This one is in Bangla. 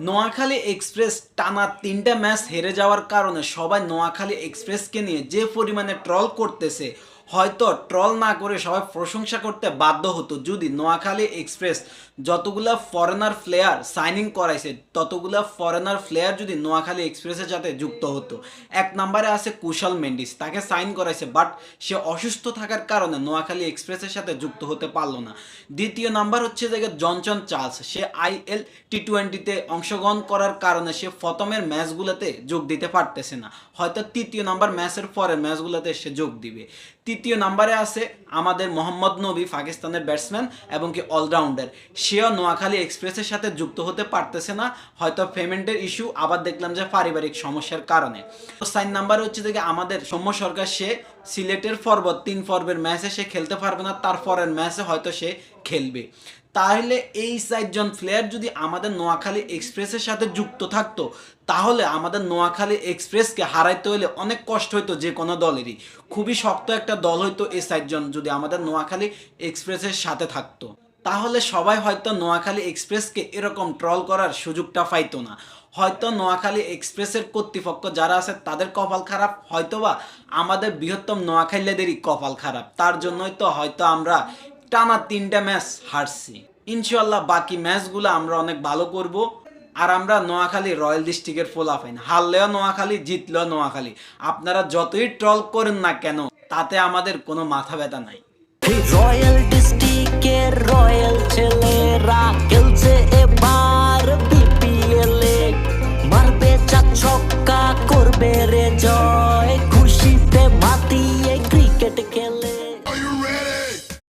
নোয়াখালী এক্সপ্রেস টানা 3টা ম্যাচ হেরে যাওয়ার কারণে সবাই নোয়াখালী এক্সপ্রেসকে নিয়ে যে পরিমাণে ট্রল করতেছে, হয়তো ট্রল না করে সবাই প্রশংসা করতে বাধ্য হতো যদি নোয়াখালী এক্সপ্রেস যতগুলা ফরেনার প্লেয়ার সাইনিং করাইছে ততগুলা ফরেনার প্লেয়ার যদি নোয়াখালী এক্সপ্রেসের সাথে যুক্ত হতো। এক নম্বরে আছে কুশল মেন্ডিস, তাকে সাইন করাইছে বাট সে অসুস্থ থাকার কারণে নোয়াখালী এক্সপ্রেসের সাথে যুক্ত হতে পারলো না। দ্বিতীয় নাম্বার হচ্ছে যে জনসন চার্লস, সে আইএল টি20-তে অংশগ্রহণ করার কারণে সে প্রথমের ম্যাচগুলোতে যোগ দিতে পারতেছে না, হয়তো তৃতীয় নাম্বার ম্যাচের পরের ম্যাচগুলোতে সে যোগ দিবে। তৃতীয় নাম্বারে আছে আমাদের মোহাম্মদ নবী, পাকিস্তানের ব্যাটসম্যান এবং কি অলরাউন্ডার, সেও নোয়াখালী এক্সপ্রেসের সাথে যুক্ত হতে পারতেছে না, হয়তো পেমেন্টের ইস্যু, আবার দেখলাম যে পারিবারিক সমস্যার কারণে। 4 নাম্বারে হচ্ছে যে আমাদের সৌম্য সরকার, সে সিলেটের পর্বত 3 পর্বের ম্যাচে সে খেলতে পারবে না, তারপরের ম্যাচে হয়তো সে খেলবে। তাহলে এই 4জন প্লেয়ার যদি আমাদের নোয়াখালী এক্সপ্রেসের সাথে যুক্ত থাকতো, তাহলে আমাদের নোয়াখালী এক্সপ্রেসকে হারাইতে হলে অনেক কষ্ট হইতো, যে কোনো দলেরই খুবই শক্ত একটা দল হইতো এই 4জন যদি আমাদের নোয়াখালী এক্সপ্রেসের সাথে থাকতো। তাহলে সবাই হয়তো নোয়াখালী এক্সপ্রেসকে এরকম ট্রল করার সুযোগটা পাইতো না। হয়তো নোয়াখালী এক্সপ্রেসের কর্তৃপক্ষ যারা আছে তাদের কপাল খারাপ, হয়তোবা আমাদের বৃহত্তম নোয়াখালীদেরই কপাল খারাপ, তার জন্যই তো হয়তো আমরা টানা 3টা ম্যাচ হারছি। ইনশাল্লাহ বাকি ম্যাচগুলো আমরা অনেক ভালো করব। আর আমরা নোয়াখালী রয়্যাল ডিস্ট্রিক্টের ফলাফল, হারলেও নোয়াখালী, জিতলেও নোয়াখালী। আপনারা যতই ট্রল করেন না কেন, তাতে আমাদের কোনো মাথা ব্যথা নাই।